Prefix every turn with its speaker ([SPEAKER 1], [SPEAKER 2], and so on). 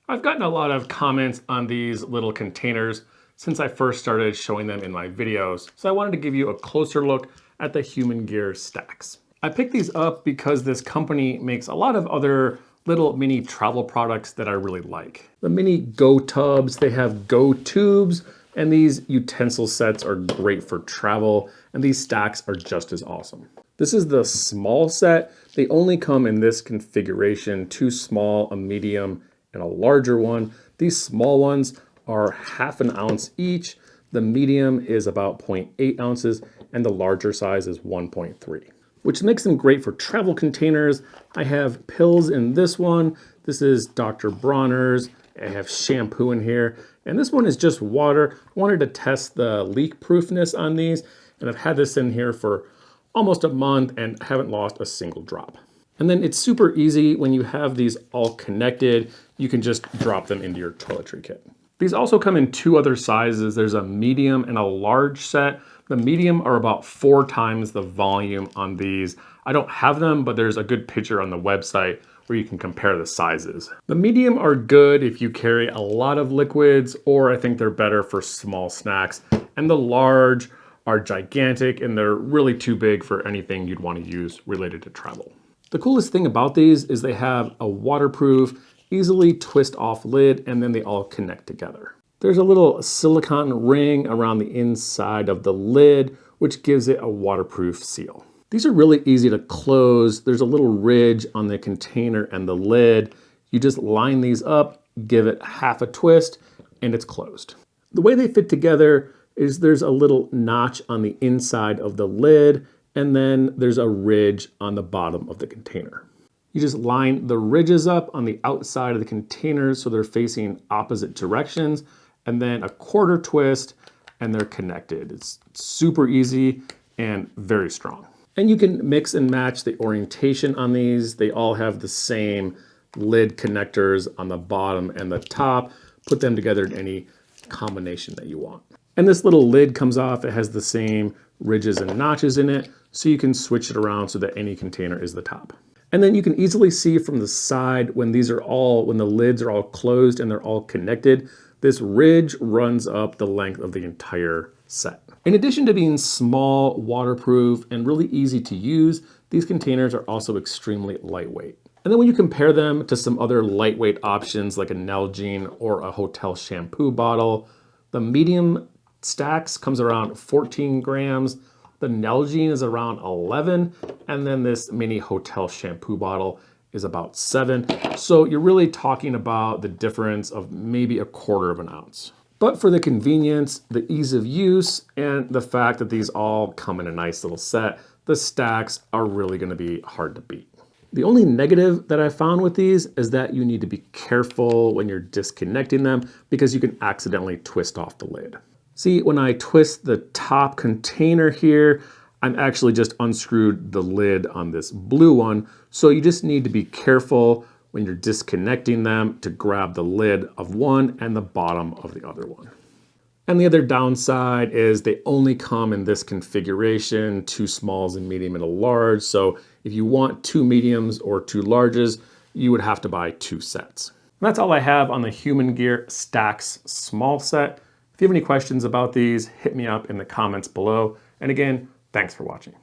[SPEAKER 1] I've gotten a lot of comments on these little containers since I first started showing them in my videos, so I wanted to give you a closer look at the Humangear Stax. I picked these up because this company makes a lot of other little mini travel products that I really like. The mini Go tubs, they have Go tubes, and these utensil sets are great for travel, and these stacks are just as awesome. This is the small set. They only come in this configuration, 2 small, a medium, and a larger one. These small ones are 1/2 ounce each. The medium is about 0.8 ounces, and the larger size is 1.3, which makes them great for travel containers. I have pills in this one. This is Dr. Bronner's. I have shampoo in here, and this one is just water. I wanted to test the leak proofness on these, and I've had this in here for almost a month and haven't lost a single drop. And then it's super easy when you have these all connected, you can just drop them into your toiletry kit. These also come in 2 other sizes. There's a medium and a large set. The medium are about 4 times the volume on these. I don't have them, but there's a good picture on the website where you can compare the sizes. The medium are good if you carry a lot of liquids, or I think they're better for small snacks. And the large are gigantic, and they're really too big for anything you'd want to use related to travel. The coolest thing about these is they have a waterproof, easily twist off lid, and then they all connect together. There's a little silicone ring around the inside of the lid, which gives it a waterproof seal. These are really easy to close. There's a little ridge on the container and the lid. You just line these up, give it 1/2 a twist, and it's closed. The way they fit together is there's a little notch on the inside of the lid, and then there's a ridge on the bottom of the container. You just line the ridges up on the outside of the container so they're facing opposite directions, and then a 1/4 twist, and they're connected. It's super easy and very strong. And you can mix and match the orientation on these. They all have the same lid connectors on the bottom and the top. Put them together in any combination that you want. And this little lid comes off. It has the same ridges and notches in it, so you can switch it around so that any container is the top. And then you can easily see from the side when the lids are all closed and they're all connected, this ridge runs up the length of the entire set. In addition to being small, waterproof, and really easy to use, these containers are also extremely lightweight. And then when you compare them to some other lightweight options like a Nalgene or a hotel shampoo bottle, the medium Stax comes around 14 grams. The Nalgene is around 11, and then this mini hotel shampoo bottle is about 7. So you're really talking about the difference of maybe 1/4 ounce. But for the convenience, the ease of use, and the fact that these all come in a nice little set, the Stax are really gonna be hard to beat. The only negative that I found with these is that you need to be careful when you're disconnecting them because you can accidentally twist off the lid. See, when I twist the top container here, I'm actually just unscrewed the lid on this blue one. So you just need to be careful when you're disconnecting them to grab the lid of one and the bottom of the other one. And the other downside is they only come in this configuration, 2 smalls, a medium, and a large. So if you want 2 mediums or 2 larges, you would have to buy 2 sets. And that's all I have on the Humangear Stax small set. If you have any questions about these, hit me up in the comments below. And again, thanks for watching.